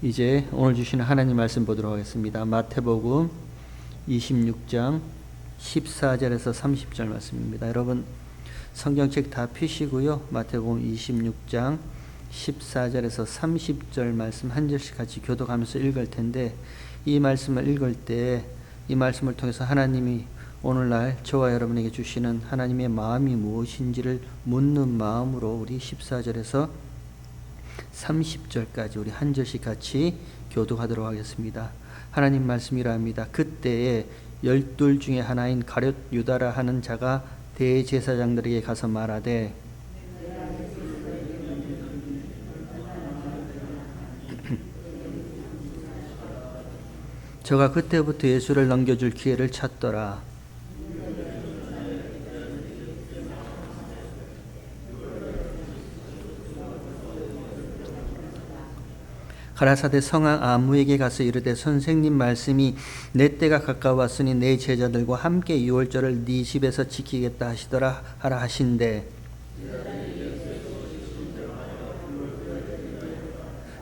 이제 오늘 주시는 하나님 말씀 보도록 하겠습니다. 마태복음 26장 14절에서 30절 말씀입니다. 여러분 성경책 다 펴시고요. 마태복음 26장 14절에서 30절 말씀 한 절씩 같이 교독하면서 읽을 텐데, 이 말씀을 읽을 때 이 말씀을 통해서 하나님이 오늘날 저와 여러분에게 주시는 하나님의 마음이 무엇인지를 묻는 마음으로 우리 14절에서 30절까지 우리 한 절씩 같이 교독하도록 하겠습니다. 하나님 말씀이라. 그때에 12 중에 하나인 가룟 유다라 하는 자가 대제사장들에게 가서 말하되, 저가 그때부터 예수를 넘겨줄 기회를 찾더라. 가라사대 성왕 아무에게 가서 이르되, 선생님 말씀이 내 때가 가까웠으니 내 제자들과 함께 유월절을 네 집에서 지키겠다 하시더라 하라 하신대,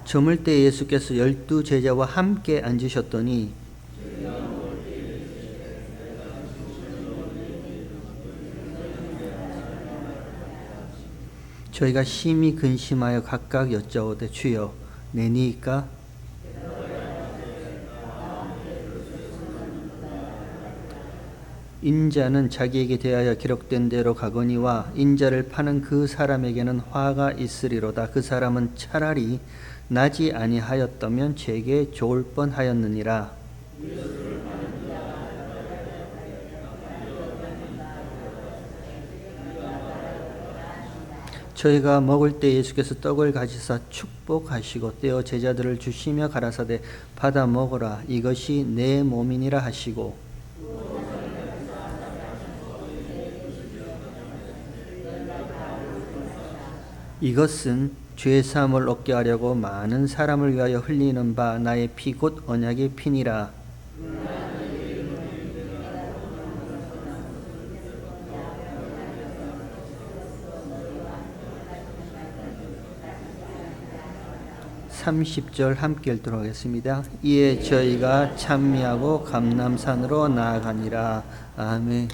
저물 때 예수께서 12 제자와 함께 앉으셨더니 저희가 심히 근심하여 각각 여짜오되, 주여 내니이까? 인자는 자기에게 대하여 기록된 대로 가거니와 인자를 파는 그 사람에게는 화가 있으리로다. 그 사람은 차라리 나지 아니하였다면 제게 좋을 뻔하였느니라. 저희가 먹을 때 예수께서 떡을 가지사 축복하시고 떼어 제자들을 주시며 가라사대, 받아 먹으라, 이것이 내 몸이니라 하시고, 이것은 죄 사함을 얻게 하려고 많은 사람을 위하여 흘리는 바 나의 피 곧 언약의 피니라. (30절) 함께 읽도록 하겠습니다. 이에 저희가 찬미하고 감람산으로 나아가니라. 아멘.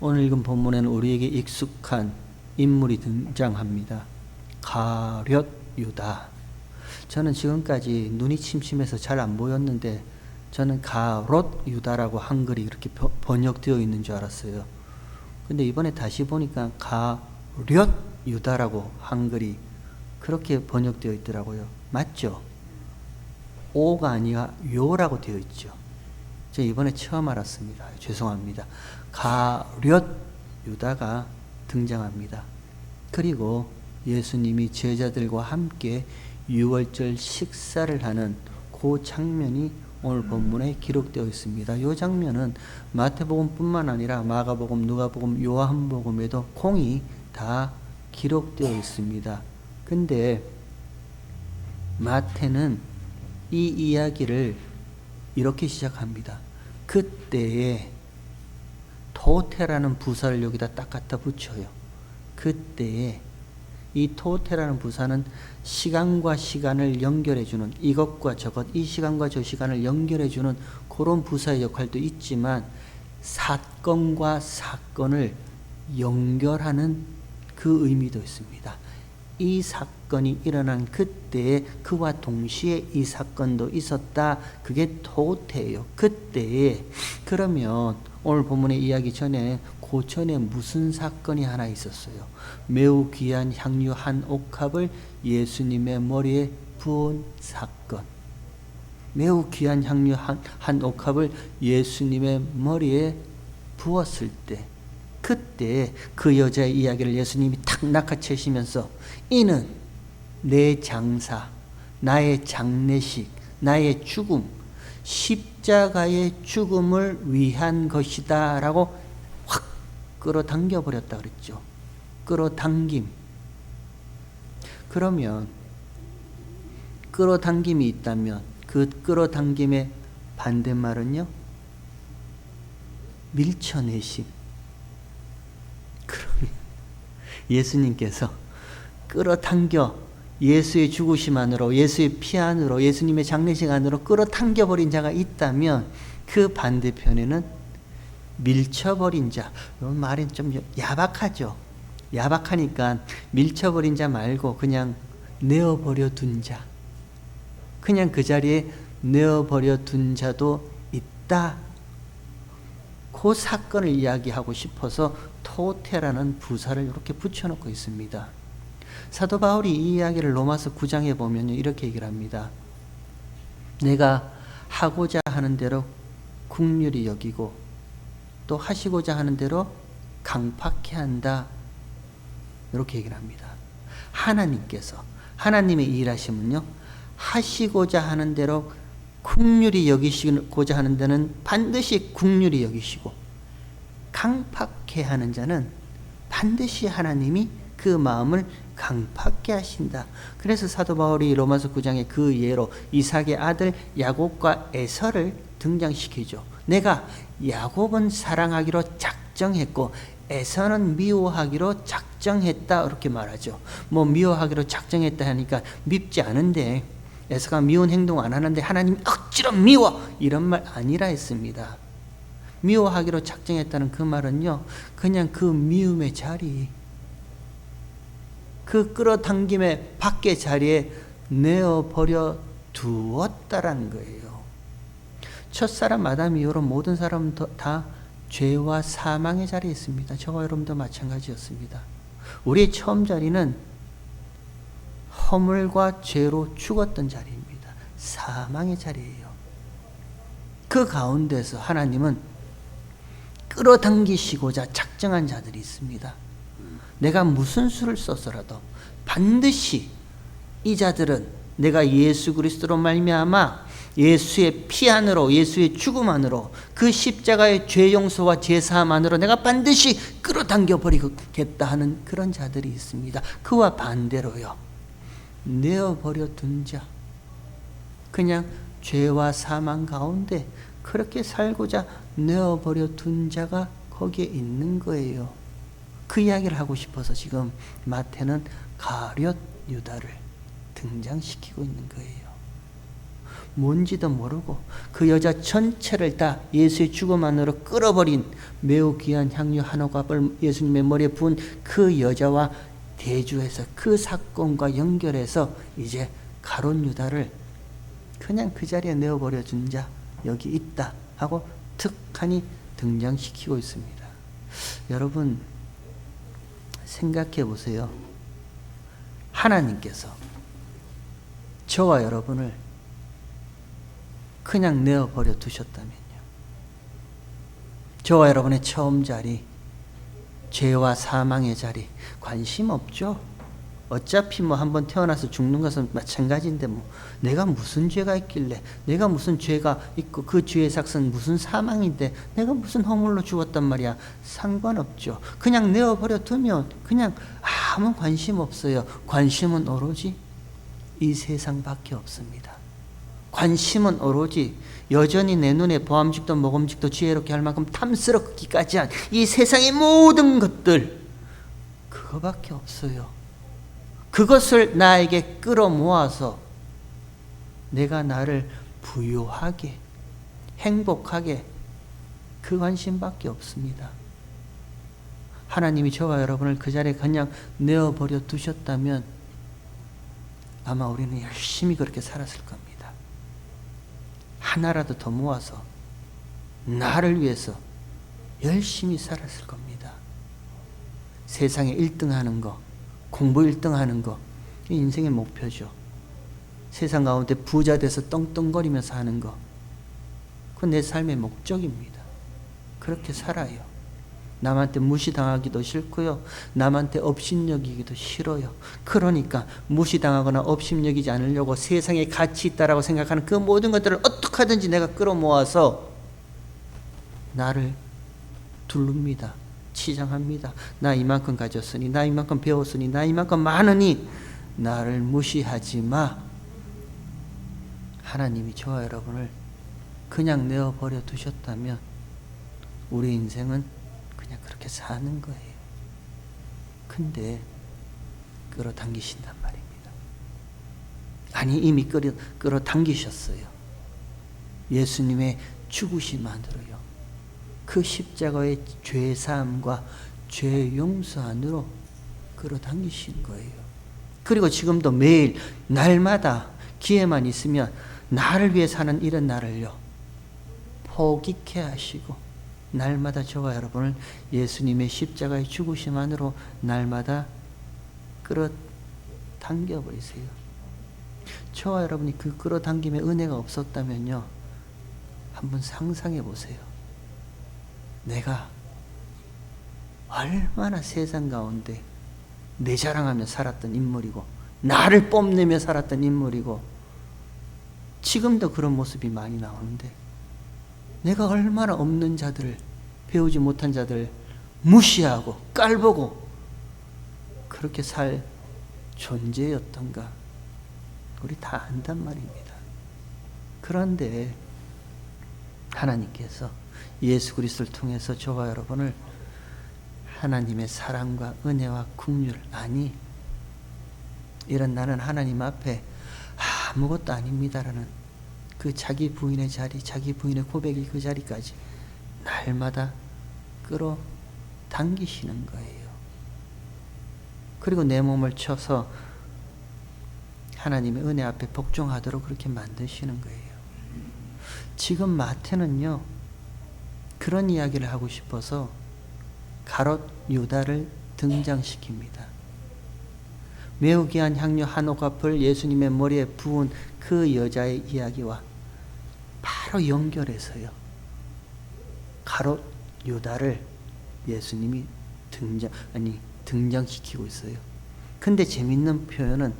오늘 읽은 본문에는 우리에게 익숙한 인물이 등장합니다. 가룟 유다. 저는 지금까지 눈이 침침해서 잘 안 보였는데, 저는 가롯 유다라고 한글이 이렇게 번역되어 있는 줄 알았어요. 근데 이번에 다시 보니까 가룟 유다라고 한글이 그렇게 번역되어 있더라고요. 맞죠? 오가 아니라 요라고 되어 있죠. 제가 이번에 처음 알았습니다. 죄송합니다. 가룟 유다가 등장합니다. 그리고 예수님이 제자들과 함께 유월절 식사를 하는 그 장면이 오늘 본문에 기록되어 있습니다. 이 장면은 마태복음뿐만 아니라 마가복음, 누가복음, 요한복음에도 공이 다 기록되어 있습니다. 근데 마태는 이 이야기를 이렇게 시작합니다. 그때에, 토테라는 부사를 여기다 딱 갖다 붙여요. 그때에, 이 토테라는 부사는 시간과 시간을 연결해주는, 이것과 저것, 이 시간과 저 시간을 연결해주는 그런 부사의 역할도 있지만, 사건과 사건을 연결하는 그 의미도 있습니다. 이 사건이 일어난 그때에 그와 동시에 이 사건도 있었다. 그게 토테예요. 그때에. 그러면 오늘 본문의 이야기 전에 그 전에 무슨 사건이 하나 있었어요. 매우 귀한 향유 한 옥합을 예수님의 머리에 부은 사건. 매우 귀한 향유 한 옥합을 예수님의 머리에 부었을 때, 그때 그 여자의 이야기를 예수님이 탁 낚아채시면서, 이는 내 장사, 나의 장례식, 나의 죽음, 십자가의 죽음을 위한 것이다 라고 확 끌어당겨 버렸다 그랬죠. 끌어당김. 그러면 끌어당김이 있다면 그 끌어당김의 반대말은요? 밀쳐내심. 그러면 예수님께서 끌어당겨 예수의 죽으심 안으로, 예수의 피 안으로, 예수님의 장례식 안으로 끌어당겨버린 자가 있다면 그 반대편에는 밀쳐버린 자. 이 말은 좀 야박하죠. 야박하니까 밀쳐버린 자 말고 그냥 내어버려 둔 자, 그냥 그 자리에 내어버려 둔 자도 있다. 그 사건을 이야기하고 싶어서 토테라는 부사를 이렇게 붙여놓고 있습니다. 사도 바울이 이 이야기를 로마서 9장에 보면 이렇게 얘기를 합니다. 내가 하고자 하는 대로 긍휼히 여기고 또 하시고자 하는 대로 강팍해 한다. 이렇게 얘기를 합니다. 하나님께서, 하나님의 일하심은요, 하시고자 하는 대로 긍휼히 여기시고자 하는 데는 반드시 긍휼히 여기시고, 강팍해 하는 자는 반드시 하나님이 그 마음을 강팍해 하신다. 그래서 사도 바울이 로마서 9장에 그 예로 이삭의 아들 야곱과 에서를 등장시키죠. 내가 야곱은 사랑하기로 작정했고 에서는 미워하기로 작정했다. 이렇게 말하죠. 뭐 미워하기로 작정했다 하니까 밉지 않은데, 에서가 미운 행동 안 하는데 하나님이 억지로 미워, 이런 말 아니라 했습니다. 미워하기로 작정했다는 그 말은요, 그냥 그 미움의 자리, 그 끌어당김의 밖의 자리에 내어버려 두었다라는 거예요. 첫사람 아담 이후로 모든 사람은 다 죄와 사망의 자리에 있습니다. 저와 여러분도 마찬가지였습니다. 우리의 처음 자리는 허물과 죄로 죽었던 자리입니다. 사망의 자리예요. 그 가운데서 하나님은 끌어당기시고자 작정한 자들이 있습니다. 내가 무슨 수를 써서라도 반드시 이 자들은 내가 예수 그리스도로 말미암아 예수의 피 안으로, 예수의 죽음 안으로, 그 십자가의 죄 용서와 죄 사함 안으로 내가 반드시 끌어당겨 버리겠다 하는 그런 자들이 있습니다. 그와 반대로요, 내어버려 둔 자, 그냥 죄와 사망 가운데 그렇게 살고자 내어버려 둔 자가 거기에 있는 거예요. 그 이야기를 하고 싶어서 지금 마태는 가룟 유다를 등장시키고 있는 거예요. 뭔지도 모르고 그 여자 전체를 다 예수의 죽음 안으로 끌어버린 매우 귀한 향유 한 오갑을 예수님의 머리에 부은 그 여자와 대주해서 그 사건과 연결해서 이제 가룟 유다를 그냥 그 자리에 내어버려 준 자 여기 있다 하고 툭하니 등장시키고 있습니다. 여러분 생각해 보세요. 하나님께서 저와 여러분을 그냥 내어버려 두셨다면요, 저와 여러분의 처음 자리, 죄와 사망의 자리 관심 없죠? 어차피 뭐 한번 태어나서 죽는 것은 마찬가지인데 뭐 내가 무슨 죄가 있길래, 내가 무슨 죄가 있고 그 죄의 삭은 무슨 사망인데 내가 무슨 허물로 죽었단 말이야. 상관없죠. 그냥 내어버려 두면 그냥 아무 관심 없어요. 관심은 오로지 이 세상밖에 없습니다. 관심은 오로지 여전히 내 눈에 보암직도 모금직도 지혜롭게 할 만큼 탐스럽기까지 한 이 세상의 모든 것들, 그거밖에 없어요. 그것을 나에게 끌어모아서 내가 나를 부유하게 행복하게, 그 관심밖에 없습니다. 하나님이 저와 여러분을 그 자리에 그냥 내어버려 두셨다면 아마 우리는 열심히 그렇게 살았을 겁니다. 하나라도 더 모아서 나를 위해서 열심히 살았을 겁니다. 세상에 1등 하는 거, 공부 1등 하는 거, 이게 인생의 목표죠. 세상 가운데 부자 돼서 떵떵거리면서 하는 거, 그건 내 삶의 목적입니다. 그렇게 살아요. 남한테 무시당하기도 싫고요, 남한테 업신여기기도 싫어요. 그러니까 무시당하거나 업신여기지 않으려고 세상에 가치 있다라고 생각하는 그 모든 것들을 어떻게 하든지 내가 끌어모아서 나를 두릅니다. 치장합니다. 나 이만큼 가졌으니, 나 이만큼 배웠으니, 나 이만큼 많으니 나를 무시하지 마. 하나님이 저와 여러분을 그냥 내어버려 두셨다면 우리 인생은 그냥 그렇게 사는 거예요. 근데 끌어당기신단 말입니다. 아니, 이미 끌어당기셨어요. 예수님의 죽으심만으로요. 그 십자가의 죄사함과 죄 용서 안으로 끌어당기신 거예요. 그리고 지금도 매일 날마다 기회만 있으면 나를 위해 사는 이런 나를요, 포기케 하시고 날마다 저와 여러분을 예수님의 십자가의 죽으심 안으로 날마다 끌어당겨 버리세요. 저와 여러분이 그 끌어당김의 은혜가 없었다면요, 한번 상상해 보세요. 내가 얼마나 세상 가운데 내 자랑하며 살았던 인물이고, 나를 뽐내며 살았던 인물이고, 지금도 그런 모습이 많이 나오는데, 내가 얼마나 없는 자들을, 배우지 못한 자들을 무시하고 깔보고 그렇게 살 존재였던가 우리 다 안단 말입니다. 그런데 하나님께서 예수 그리스도를 통해서 저와 여러분을 하나님의 사랑과 은혜와 긍휼, 아니 이런 나는 하나님 앞에 아무것도 아닙니다라는 그 자기 부인의 자리, 자기 부인의 고백의 그 자리까지 날마다 끌어당기시는 거예요. 그리고 내 몸을 쳐서 하나님의 은혜 앞에 복종하도록 그렇게 만드시는 거예요. 지금 마태는요, 그런 이야기를 하고 싶어서 가롯 유다를 등장시킵니다. 매우 귀한 향료 한 옥합을 예수님의 머리에 부은 그 여자의 이야기와 바로 연결해서요, 가롯 유다를 예수님이 등장시키고 있어요. 근데 재밌는 표현은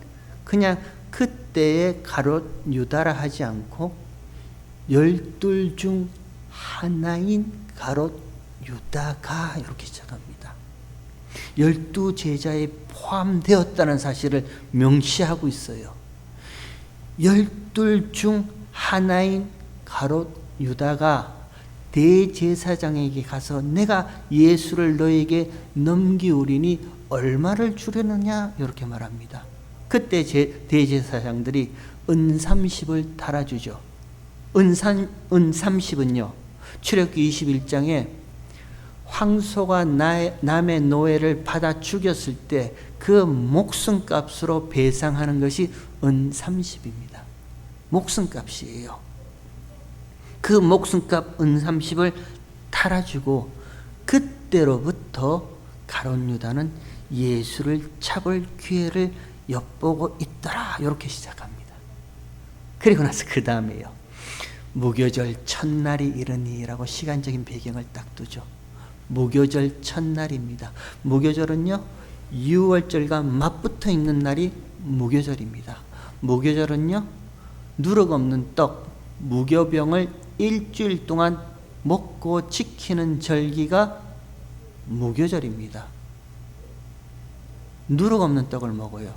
그냥 그때의 가롯 유다라 하지 않고 12 중 하나인 가롯 유다가 이렇게 시작합니다. 12 제자에 포함되었다는 사실을 명시하고 있어요. 12 중 하나인 가롯 유다가 대제사장에게 가서 내가 예수를 너에게 넘기우리니 얼마를 주려느냐 이렇게 말합니다. 그때 대제사장들이 은 30을 달아주죠. 은 30은요, 출애굽기 21장에 황소가 남의 노예를 받아 죽였을 때 그 목숨값으로 배상하는 것이 은 30입니다. 목숨값이에요. 그 목숨값 은 30을 달아주고 그때로부터 가롯 유다는 예수를 잡을 기회를 엿보고 있더라 이렇게 시작합니다. 그리고 나서 그 다음에요, 무교절 첫날이 이르니라고 시간적인 배경을 딱 두죠. 무교절 첫날입니다. 무교절은요, 6월절과 맞붙어 있는 날이 무교절입니다. 무교절은요, 누룩 없는 떡, 무교병을 일주일 동안 먹고 지키는 절기가 무교절입니다. 누룩 없는 떡을 먹어요.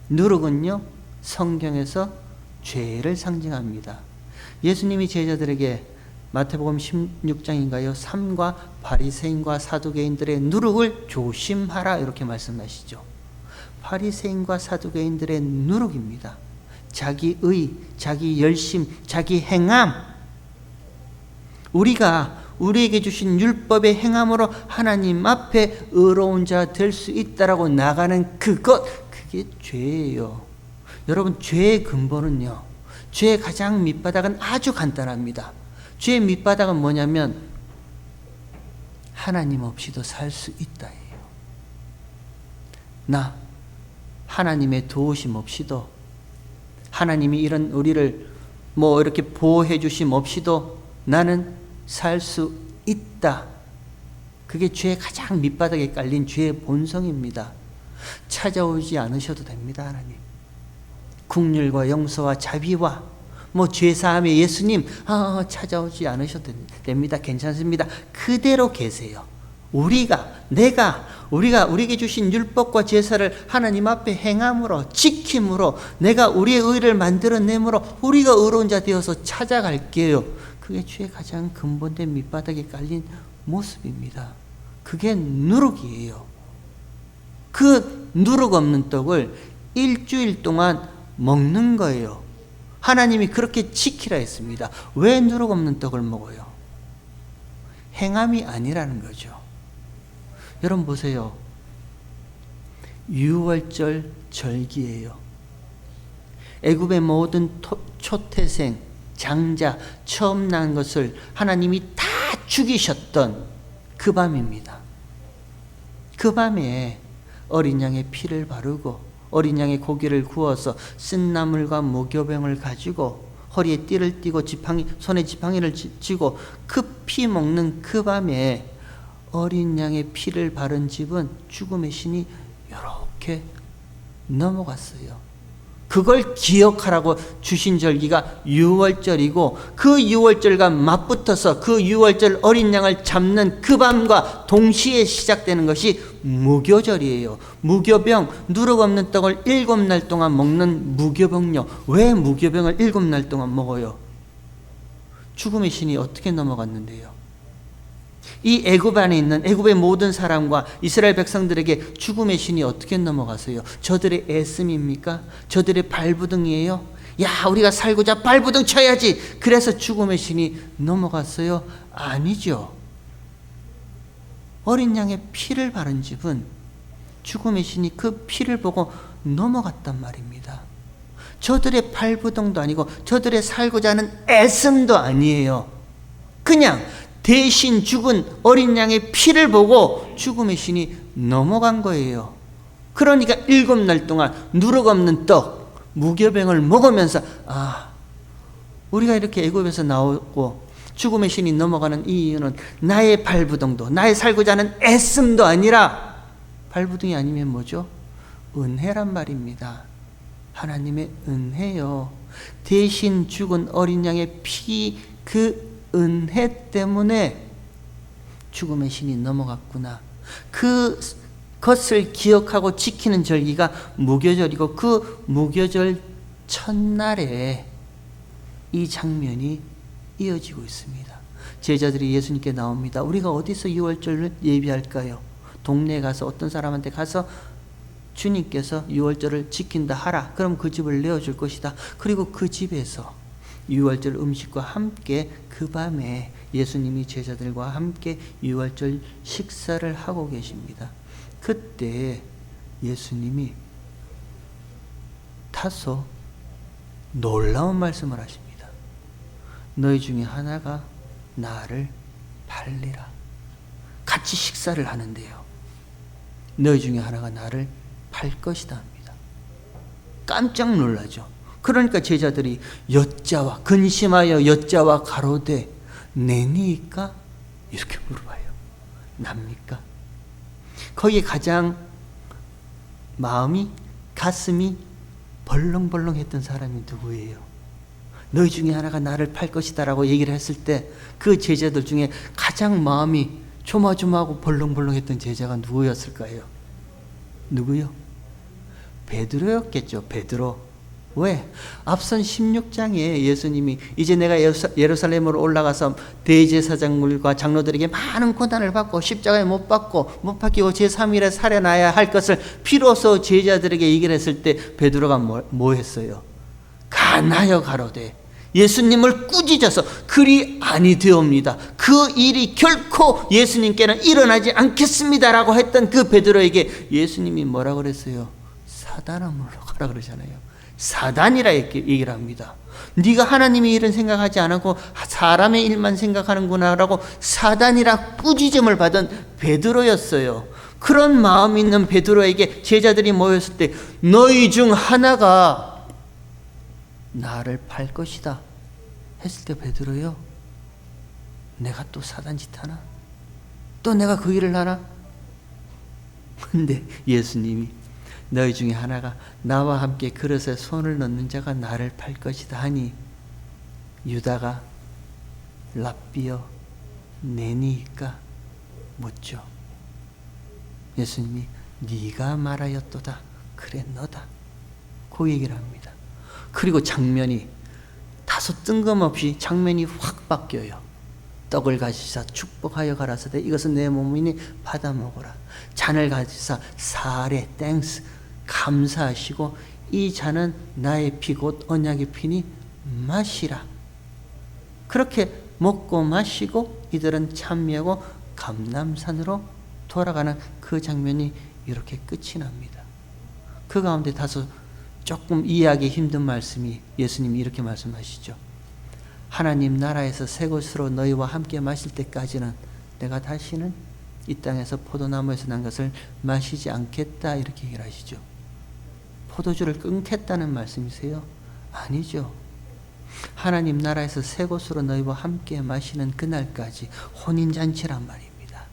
누룩은요, 성경에서 죄를 상징합니다. 예수님이 제자들에게 마태복음 16장인가요? 삼가 바리새인과 사두개인들의 누룩을 조심하라 이렇게 말씀하시죠. 바리새인과 사두개인들의 누룩입니다. 자기 의, 자기 열심, 자기 행함. 우리에게 주신 율법의 행함으로 하나님 앞에 의로운 자 될 수 있다라고 나가는 그게 죄예요. 여러분, 죄의 근본은요, 죄의 가장 밑바닥은 아주 간단합니다. 죄의 밑바닥은 뭐냐면 하나님 없이도 살 수 있다예요. 나 하나님의 도우심 없이도, 하나님이 이런 우리를 이렇게 보호해 주심 없이도 나는 살 수 있다. 그게 죄의 가장 밑바닥에 깔린 죄의 본성입니다. 찾아오지 않으셔도 됩니다. 하나님 긍휼과 용서와 자비와 죄사함의 예수님 찾아오지 않으셔도 됩니다. 괜찮습니다. 그대로 계세요. 우리에게 주신 율법과 제사를 하나님 앞에 행함으로, 지킴으로, 내가 우리의 의를 만들어내므로 우리가 의로운 자 되어서 찾아갈게요. 그게 죄의 가장 근본된 밑바닥에 깔린 모습입니다. 그게 누룩이에요. 그 누룩 없는 떡을 일주일 동안 먹는 거예요. 하나님이 그렇게 지키라 했습니다. 왜 누룩 없는 떡을 먹어요? 행함이 아니라는 거죠. 여러분 보세요. 유월절 절기예요. 애굽의 모든 초태생, 장자, 처음 난 것을 하나님이 다 죽이셨던 그 밤입니다. 그 밤에 어린 양의 피를 바르고 어린 양의 고기를 구워서 쓴 나물과 무교병을 가지고 허리에 띠를 띠고 손에 지팡이를 쥐고 그 피 먹는 그 밤에 어린 양의 피를 바른 집은 죽음의 신이 이렇게 넘어갔어요. 그걸 기억하라고 주신 절기가 유월절이고 그 유월절과 맞붙어서 그 유월절 어린 양을 잡는 그 밤과 동시에 시작되는 것이 무교절이에요. 무교병, 누룩 없는 떡을 7날 동안 먹는 무교병요. 왜 무교병을 7날 동안 먹어요? 죽음의 신이 어떻게 넘어갔는데요? 이 애굽 안에 있는 애굽의 모든 사람과 이스라엘 백성들에게 죽음의 신이 어떻게 넘어가서요? 저들의 애씀입니까? 저들의 발부둥이에요? 야, 우리가 살고자 발부둥 쳐야지. 그래서 죽음의 신이 넘어갔어요? 아니죠. 어린 양의 피를 바른 집은 죽음의 신이 그 피를 보고 넘어갔단 말입니다. 저들의 발부둥도 아니고 저들의 살고자 하는 애씀도 아니에요. 그냥 대신 죽은 어린 양의 피를 보고 죽음의 신이 넘어간 거예요. 그러니까 7날 동안 누룩 없는 떡, 무교병을 먹으면서 우리가 이렇게 애굽에서 나오고 죽음의 신이 넘어가는 이 이유는 나의 발부둥도, 나의 살고자 하는 애씀도 아니라, 발부둥이 아니면 뭐죠? 은혜란 말입니다. 하나님의 은혜요. 대신 죽은 어린 양의 피, 그 은혜 때문에 죽음의 신이 넘어갔구나. 그것을 기억하고 지키는 절기가 무교절이고 그 무교절 첫날에 이 장면이 이어지고 있습니다. 제자들이 예수님께 나옵니다. 우리가 어디서 유월절을 예비할까요? 동네에 가서 어떤 사람한테 가서 주님께서 유월절을 지킨다 하라. 그럼 그 집을 내어줄 것이다. 그리고 그 집에서 유월절 음식과 함께 그 밤에 예수님이 제자들과 함께 유월절 식사를 하고 계십니다. 그때 예수님이 다소 놀라운 말씀을 하십니다. 너희 중에 하나가 나를 팔리라. 같이 식사를 하는데요. 너희 중에 하나가 나를 팔 것이다 합니다. 깜짝 놀라죠. 그러니까 제자들이 여짜와 근심하여 여짜와 가로되 내니까? 이렇게 물어봐요. 납니까? 거기에 가장 마음이, 가슴이 벌렁벌렁 했던 사람이 누구예요? 너희 중에 하나가 나를 팔 것이다 라고 얘기를 했을 때 그 제자들 중에 가장 마음이 조마조마하고 벌렁벌렁 했던 제자가 누구였을까요? 누구요? 베드로였겠죠. 베드로. 왜? 앞선 16장에 예수님이 이제 내가 예루살렘으로 올라가서 대제사장들과 장로들에게 많은 고난을 받고 십자가에 못 박히고 제3일에 살아나야 할 것을 비로소 제자들에게 얘기를 했을 때 베드로가 뭐 했어요? 가나여 가로되 예수님을 꾸짖어서 그리 아니되옵니다. 그 일이 결코 예수님께는 일어나지 않겠습니다라고 했던 그 베드로에게 예수님이 뭐라고 그랬어요? 사단아 물러가라 그러잖아요. 사단이라 이렇게 얘기를 합니다. 네가 하나님의 일은 생각하지 않고 사람의 일만 생각하는구나 라고 사단이라 꾸짖음을 받은 베드로였어요. 그런 마음 있는 베드로에게 제자들이 모였을 때 너희 중 하나가 나를 팔 것이다 했을 때 베드로요, 내가 또 사단 짓 하나? 또 내가 그 일을 하나? 근데 예수님이 너희 중에 하나가 나와 함께 그릇에 손을 넣는 자가 나를 팔 것이다 하니 유다가 랍비여 내니까 묻죠. 예수님이 네가 말하였도다. 그래 너다. 그 얘기를 합니다. 그리고 장면이 다소 뜬금없이 장면이 확 바뀌어요. 떡을 가지사 축복하여 가라사대 이것은 내 몸이니 받아 먹어라. 잔을 가지사 사례 땡스 감사하시고 이 잔은 나의 피 곧 언약의 피니 마시라. 그렇게 먹고 마시고 이들은 찬미하고 감람산으로 돌아가는 그 장면이 이렇게 끝이 납니다. 그 가운데 다소 조금 이해하기 힘든 말씀이 예수님이 이렇게 말씀하시죠. 하나님 나라에서 새 것으로 너희와 함께 마실 때까지는 내가 다시는 이 땅에서 포도나무에서 난 것을 마시지 않겠다, 이렇게 얘기를 하시죠. 포도주를 끊겠다는 말씀이세요? 아니죠. 하나님 나라에서 새 것으로 너희와 함께 마시는 그날까지 혼인잔치란 말입니다.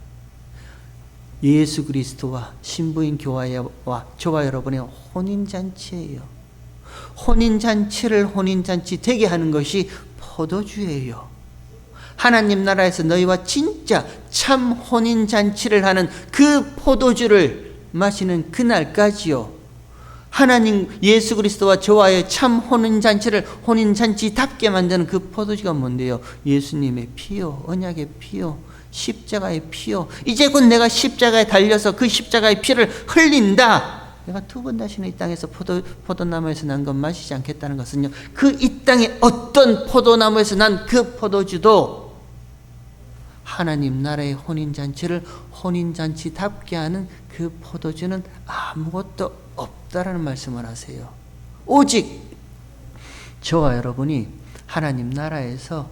예수 그리스도와 신부인 교회와 저와 여러분의 혼인잔치예요. 혼인잔치를 혼인잔치 되게 하는 것이 포도주예요. 하나님 나라에서 너희와 진짜 참 혼인잔치를 하는 그 포도주를 마시는 그날까지요. 하나님 예수 그리스도와 저와의 참 혼인잔치를 혼인잔치답게 만드는 그 포도주가 뭔데요? 예수님의 피요, 언약의 피요, 십자가의 피요. 이제 곧 내가 십자가에 달려서 그 십자가의 피를 흘린다. 내가 두 번 다시는 이 땅에서 포도나무에서 난 것 마시지 않겠다는 것은요, 그 이 땅의 어떤 포도나무에서 난 그 포도주도 하나님 나라의 혼인잔치를 혼인잔치답게 하는 그 포도주는 아무것도 없다라는 말씀을 하세요. 오직 저와 여러분이 하나님 나라에서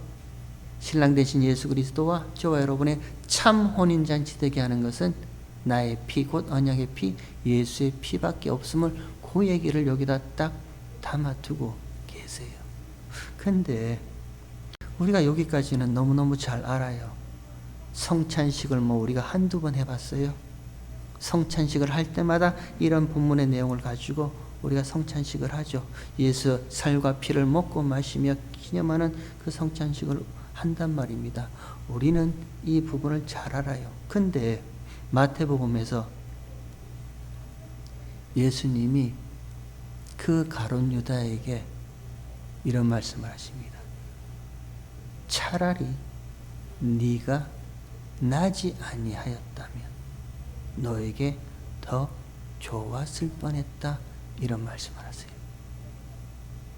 신랑 되신 예수 그리스도와 저와 여러분의 참 혼인잔치 되게 하는 것은 나의 피 곧 언약의 피, 예수의 피밖에 없음을 그 얘기를 여기다 딱 담아두고 계세요. 근데 우리가 여기까지는 너무너무 잘 알아요. 성찬식을 우리가 한두 번 해봤어요. 성찬식을 할 때마다 이런 본문의 내용을 가지고 우리가 성찬식을 하죠. 예수 살과 피를 먹고 마시며 기념하는 그 성찬식을 한단 말입니다. 우리는 이 부분을 잘 알아요. 근데 마태복음에서 예수님이 그 가룟 유다에게 이런 말씀을 하십니다. 차라리 네가 나지 아니하였다면 너에게 더 좋았을 뻔했다, 이런 말씀을 하세요.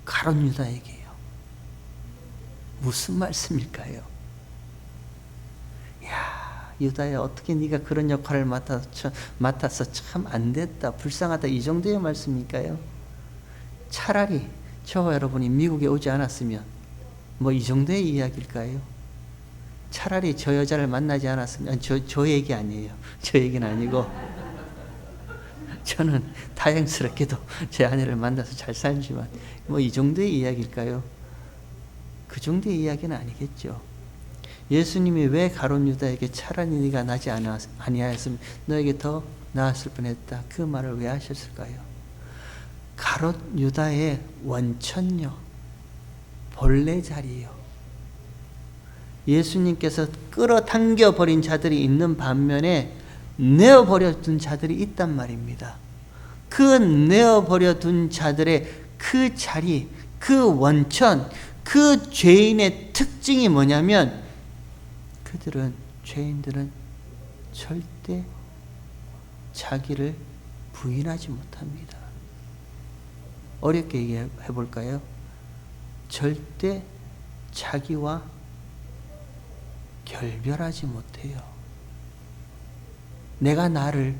가룟 유다에게요. 무슨 말씀일까요? 야, 유다야, 어떻게 네가 그런 역할을 맡아서 참 안 됐다, 불쌍하다, 이 정도의 말씀일까요? 차라리 저와 여러분이 미국에 오지 않았으면 이 정도의 이야기일까요? 차라리 저 여자를 만나지 않았으면, 저 얘기 아니에요. 저 얘기는 아니고 저는 다행스럽게도 제 아내를 만나서 잘 살지만 이 정도의 이야기일까요? 그 정도의 이야기는 아니겠죠. 예수님이 왜 가룟 유다에게 차라리 네가 나지 아니하였으면 너에게 더 나았을 뻔했다, 그 말을 왜 하셨을까요? 가룟 유다의 원천요, 본래 자리요. 예수님께서 끌어당겨 버린 자들이 있는 반면에 내어버려 둔 자들이 있단 말입니다. 그 내어버려 둔 자들의 그 자리, 그 원천, 그 죄인의 특징이 뭐냐면 죄인들은 절대 자기를 부인하지 못합니다. 어렵게 얘기해 볼까요? 절대 자기와 결별하지 못해요. 내가 나를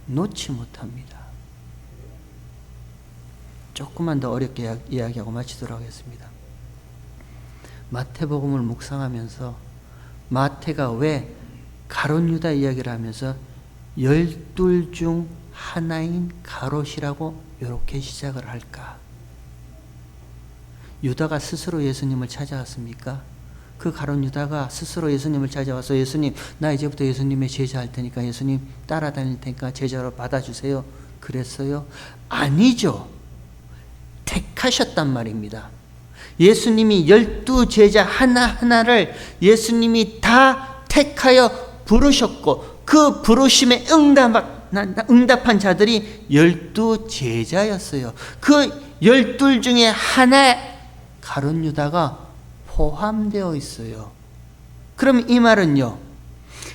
놓지 못합니다. 조금만 더 어렵게 이야기하고 마치도록 하겠습니다. 마태복음을 묵상하면서 마태가 왜 가룟 유다 이야기를 하면서 12 중 하나인 가롯이라고 이렇게 시작을 할까? 유다가 스스로 예수님을 찾아왔습니까? 그 가룟 유다가 스스로 예수님을 찾아와서 예수님, 나 이제부터 예수님의 제자 할 테니까 예수님 따라다닐 테니까 제자로 받아주세요, 그랬어요? 아니죠. 택하셨단 말입니다. 예수님이 12 제자 하나하나를 예수님이 다 택하여 부르셨고 그 부르심에 응답한 자들이 12 제자였어요. 그 12 중에 하나 가룟 유다가 포함되어 있어요. 그럼 이 말은요,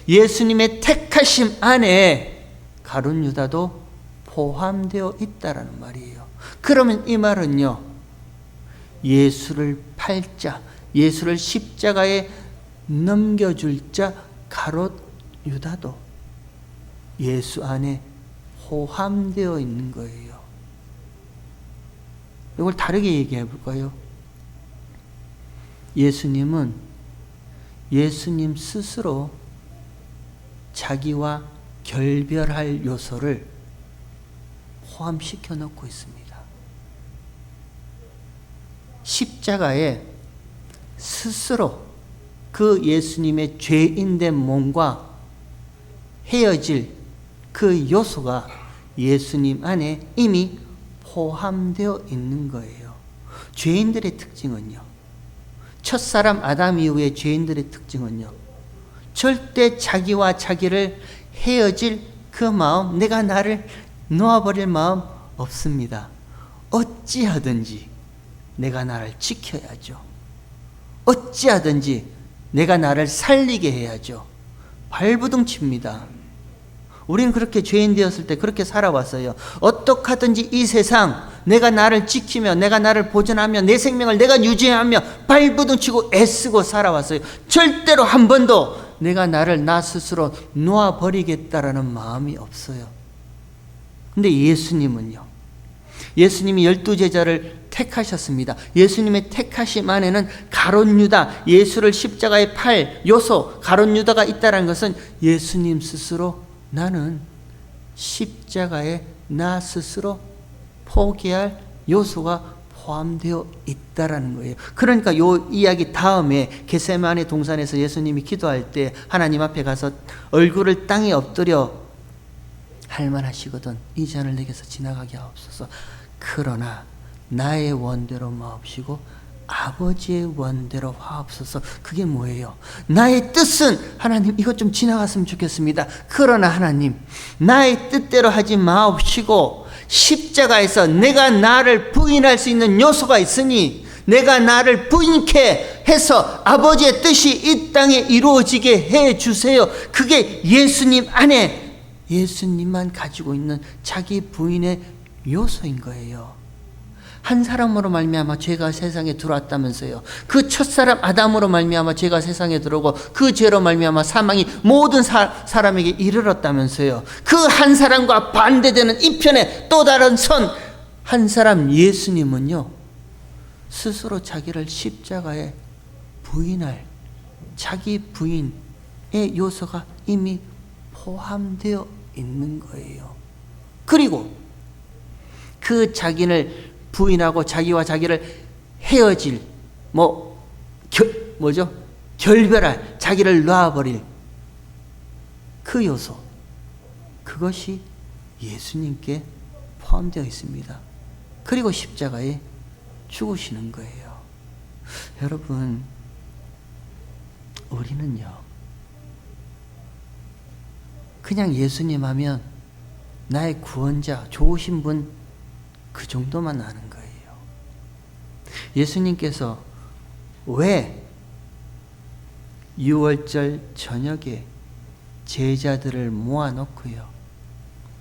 예수님의 택하심 안에 가룟 유다도 포함되어 있다라는 말이에요. 그러면 이 말은요, 예수를 팔 자, 예수를 십자가에 넘겨줄 자 가롯 유다도 예수 안에 포함되어 있는 거예요. 이걸 다르게 얘기해 볼까요? 예수님은 예수님 스스로 자기와 결별할 요소를 포함시켜 놓고 있습니다. 십자가에 스스로 그 예수님의 죄인된 몸과 헤어질 그 요소가 예수님 안에 이미 포함되어 있는 거예요. 죄인들의 특징은요, 첫사람 아담 이후의 죄인들의 특징은요, 절대 자기와 자기를 헤어질 그 마음, 내가 나를 놓아버릴 마음 없습니다. 어찌하든지 내가 나를 지켜야죠. 어찌하든지 내가 나를 살리게 해야죠. 발부둥칩니다. 우리는 그렇게 죄인 되었을 때 그렇게 살아왔어요. 어떻게 하든지 이 세상 내가 나를 지키며 내가 나를 보존하며 내 생명을 내가 유지하며 발부둥치고 애쓰고 살아왔어요. 절대로 한 번도 내가 나를 나 스스로 놓아버리겠다라는 마음이 없어요. 근데 예수님은요, 예수님이 12제자를 택하셨습니다. 예수님의 택하심 안에는 가롯 유다, 예수를 십자가에 팔 요소 가롯 유다가 있다는 것은 예수님 스스로 나는 십자가에 나 스스로 포기할 요소가 포함되어 있다라는 거예요. 그러니까 요 이야기 다음에 겟세마네 동산에서 예수님이 기도할 때 하나님 앞에 가서 얼굴을 땅에 엎드려 할만하시거든 이 잔을 내게서 지나가게 하옵소서. 그러나 나의 원대로 마옵시고 아버지의 원대로 하옵소서. 그게 뭐예요? 나의 뜻은 하나님 이것 좀 지나갔으면 좋겠습니다. 그러나 하나님 나의 뜻대로 하지 마옵시고 십자가에서 내가 나를 부인할 수 있는 요소가 있으니 내가 나를 부인케 해서 아버지의 뜻이 이 땅에 이루어지게 해 주세요. 그게 예수님 안에 예수님만 가지고 있는 자기 부인의 요소인 거예요. 한 사람으로 말미암아 죄가 세상에 들어왔다면서요. 그 첫사람 아담으로 말미암아 죄가 세상에 들어오고 그 죄로 말미암아 사망이 모든 사람에게 이르렀다면서요. 그 한 사람과 반대되는 이편에 또 다른 선 한 사람 예수님은요, 스스로 자기를 십자가에 부인할 자기 부인의 요소가 이미 포함되어 있는 거예요. 그리고 그 자기를 부인하고 자기와 자기를 헤어질 결별할, 자기를 놔버릴 그 요소, 그것이 예수님께 포함되어 있습니다. 그리고 십자가에 죽으시는 거예요. 여러분, 우리는요 그냥 예수님 하면 나의 구원자, 좋으신 분 그 정도만 아는 거예요. 예수님께서 왜 유월절 저녁에 제자들을 모아놓고요,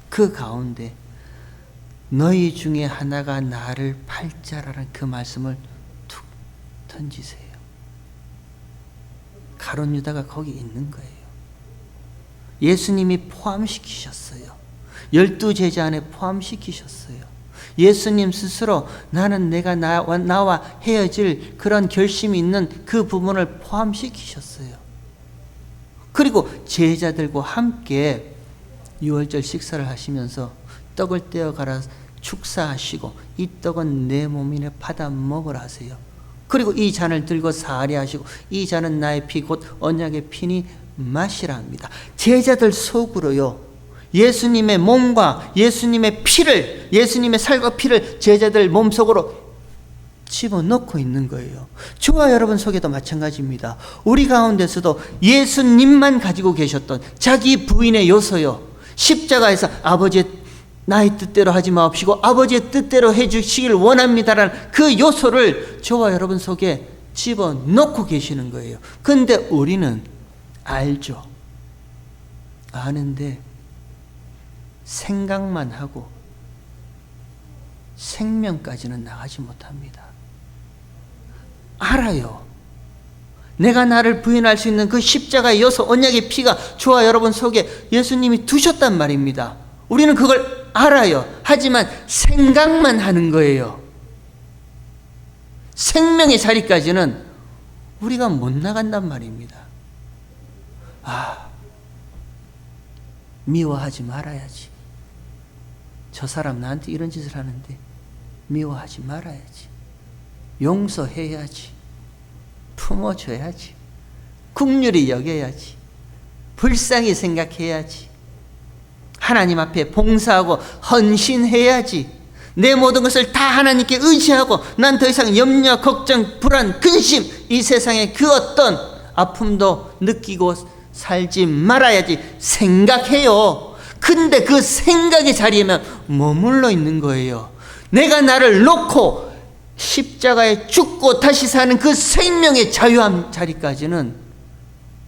그 가운데 너희 중에 하나가 나를 팔자라는 그 말씀을 툭 던지세요. 가롯 유다가 거기 있는 거예요. 예수님이 포함시키셨어요. 12제자 안에 포함시키셨어요. 예수님 스스로 나는 내가 나와 헤어질 그런 결심이 있는 그 부분을 포함시키셨어요. 그리고 제자들과 함께 유월절 식사를 하시면서 떡을 떼어 갈아 축사하시고 이 떡은 내 몸이네 받아 먹으라 하세요. 그리고 이 잔을 들고 사례하시고 이 잔은 나의 피 곧 언약의 피니 마시라 합니다. 제자들 속으로요, 예수님의 몸과 예수님의 피를, 예수님의 살과 피를 제자들 몸속으로 집어넣고 있는 거예요. 저와 여러분 속에도 마찬가지입니다. 우리 가운데서도 예수님만 가지고 계셨던 자기 부인의 요소요, 십자가에서 아버지의 나의 뜻대로 하지 마옵시고 아버지의 뜻대로 해주시길 원합니다라는 그 요소를 저와 여러분 속에 집어넣고 계시는 거예요. 근데 우리는 알죠. 아는데 생각만 하고 생명까지는 나가지 못합니다. 알아요. 내가 나를 부인할 수 있는 그 십자가의 요소, 언약의 피가 저와 여러분 속에 예수님이 두셨단 말입니다. 우리는 그걸 알아요. 하지만 생각만 하는 거예요. 생명의 자리까지는 우리가 못 나간단 말입니다. 미워하지 말아야지. 저 사람 나한테 이런 짓을 하는데 미워하지 말아야지. 용서해야지. 품어줘야지. 긍휼히 여겨야지. 불쌍히 생각해야지. 하나님 앞에 봉사하고 헌신해야지. 내 모든 것을 다 하나님께 의지하고 난 더 이상 염려, 걱정, 불안, 근심, 이 세상의 그 어떤 아픔도 느끼고 살지 말아야지 생각해요. 근데 그 생각의 자리에만 머물러 있는 거예요. 내가 나를 놓고 십자가에 죽고 다시 사는 그 생명의 자유함 자리까지는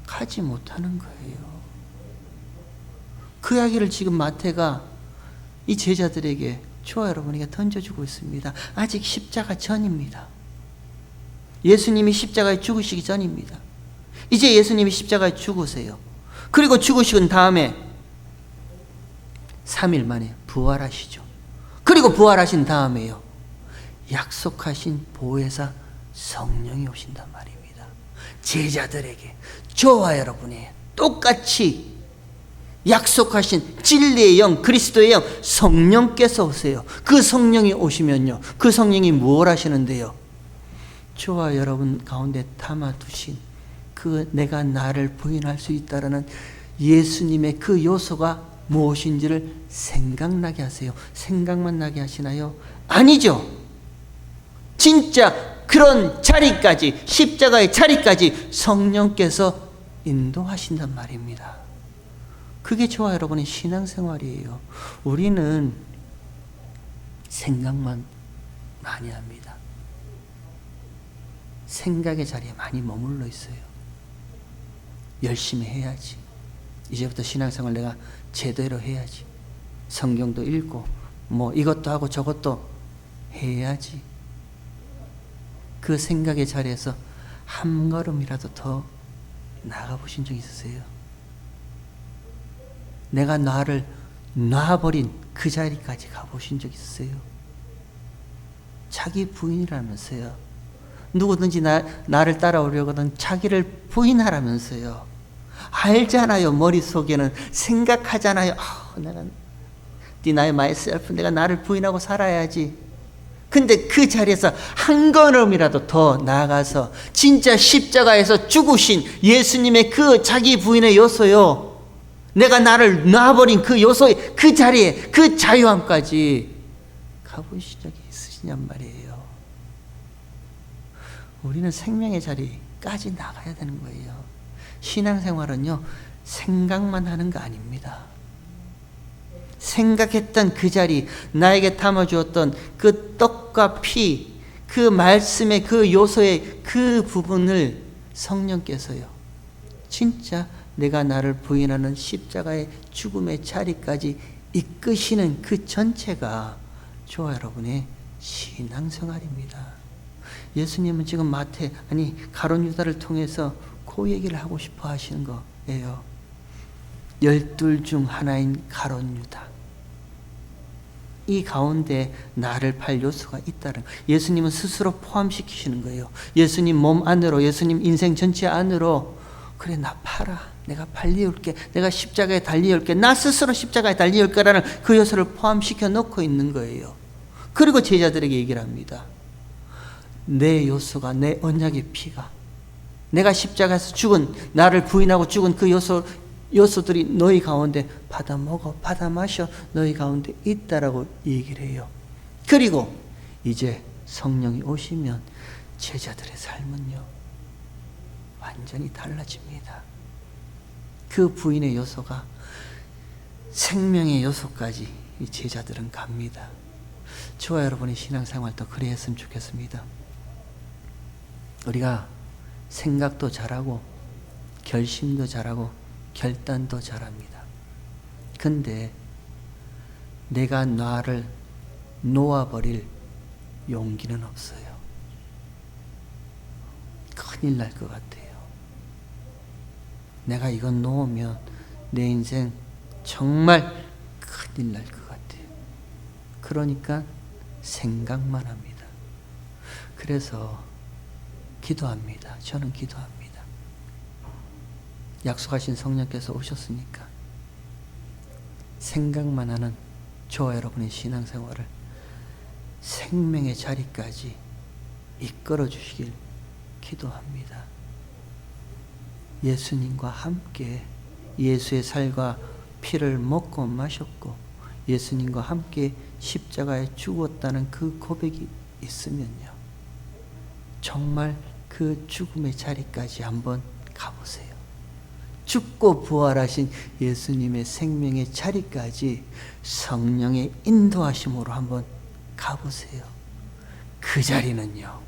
가지 못하는 거예요. 그 이야기를 지금 마태가 이 제자들에게, 저와 여러분에게 던져주고 있습니다. 아직 십자가 전입니다. 예수님이 십자가에 죽으시기 전입니다. 이제 예수님이 십자가에 죽으세요. 그리고 죽으신 다음에 3일 만에 부활하시죠. 그리고 부활하신 다음에요, 약속하신 보혜사 성령이 오신단 말입니다. 제자들에게, 저와 여러분의 똑같이 약속하신 진리의 영, 그리스도의 영, 성령께서 오세요. 그 성령이 오시면요, 그 성령이 무엇 하시는데요? 저와 여러분 가운데 담아두신 그 내가 나를 부인할 수 있다라는 예수님의 그 요소가 무엇인지를 생각나게 하세요. 생각만 나게 하시나요? 아니죠. 진짜 그런 자리까지, 십자가의 자리까지 성령께서 인도하신단 말입니다. 그게 저와 여러분의 신앙생활이에요. 우리는 생각만 많이 합니다. 생각의 자리에 많이 머물러 있어요. 열심히 해야지. 이제부터 신앙생활 내가 제대로 해야지. 성경도 읽고 뭐 이것도 하고 저것도 해야지. 그 생각의 자리에서 한 걸음이라도 더 나가 보신 적 있으세요? 내가 나를 놔버린 그 자리까지 가보신 적 있으세요? 자기 부인이라면서요. 누구든지 나를 따라오려거든 자기를 부인하라면서요. 알잖아요. 머릿속에는 생각하잖아요. 내가 deny myself, 내가 나를 부인하고 살아야지. 근데 그 자리에서 한 걸음이라도 더 나아가서 진짜 십자가에서 죽으신 예수님의 그 자기 부인의 요소요, 내가 나를 놔버린 그 요소의 그 자리에, 그 자유함까지 가보신 적이 있으시냔 말이에요. 우리는 생명의 자리까지 나가야 되는 거예요. 신앙생활은요, 생각만 하는 거 아닙니다. 생각했던 그 자리, 나에게 담아주었던 그 떡과 피, 그 말씀의 그 요소의 그 부분을 성령께서요, 진짜 내가 나를 부인하는 십자가의 죽음의 자리까지 이끄시는 그 전체가 저와 여러분의 신앙생활입니다. 예수님은 지금 가룟 유다를 통해서 그 얘기를 하고 싶어 하시는 거예요. 12 중 하나인 가룟 유다, 이 가운데 나를 팔 요소가 있다는, 예수님은 스스로 포함시키시는 거예요. 예수님 몸 안으로, 예수님 인생 전체 안으로, 그래 나 팔아, 내가 달려올게, 내가 십자가에 달려올게, 나 스스로 십자가에 달려올게라는 그 요소를 포함시켜 놓고 있는 거예요. 그리고 제자들에게 얘기를 합니다. 내 요소가, 내 언약의 피가, 내가 십자가에서 죽은, 나를 부인하고 죽은 그 요소들이 너희 가운데 받아 먹어, 받아 마셔, 너희 가운데 있다라고 얘기를 해요. 그리고 이제 성령이 오시면 제자들의 삶은요, 완전히 달라집니다. 그 부인의 요소가 생명의 요소까지 이 제자들은 갑니다. 저와 여러분의 신앙생활도 그래 했으면 좋겠습니다. 우리가 생각도 잘하고 결심도 잘하고 결단도 잘합니다. 근데 내가 나를 놓아버릴 용기는 없어요. 큰일 날 것 같아요. 내가 이건 놓으면 내 인생 정말 큰일 날 것 같아요. 그러니까 생각만 합니다. 그래서 기도합니다. 저는 기도합니다. 약속하신 성령께서 오셨으니까 생각만 하는 저와 여러분의 신앙생활을 생명의 자리까지 이끌어 주시길 기도합니다. 예수님과 함께 예수의 살과 피를 먹고 마셨고 예수님과 함께 십자가에 죽었다는 그 고백이 있으면요, 정말 그 죽음의 자리까지 한번 가보세요. 죽고 부활하신 예수님의 생명의 자리까지 성령의 인도하심으로 한번 가보세요. 그 자리는요,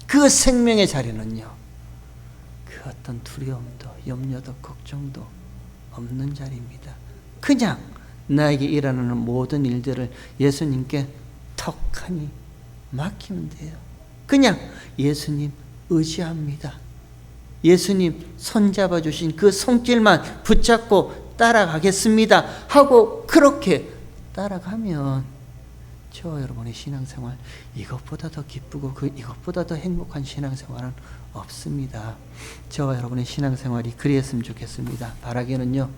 그 생명의 자리는요, 그 어떤 두려움도 염려도 걱정도 없는 자리입니다. 그냥 나에게 일어나는 모든 일들을 예수님께 턱하니 맡기면 돼요. 그냥 예수님 의지합니다. 예수님 손잡아 주신 그 손길만 붙잡고 따라가겠습니다 하고 그렇게 따라가면 저와 여러분의 신앙생활 이것보다 더 기쁘고 이것보다 더 행복한 신앙생활은 없습니다. 저와 여러분의 신앙생활이 그리했으면 좋겠습니다. 바라기는요,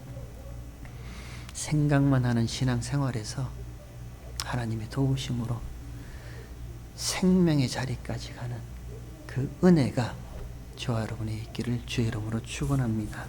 생각만 하는 신앙생활에서 하나님의 도우심으로 생명의 자리까지 가는 그 은혜가 저와 여러분의 있기를 주의 이름으로 축원합니다.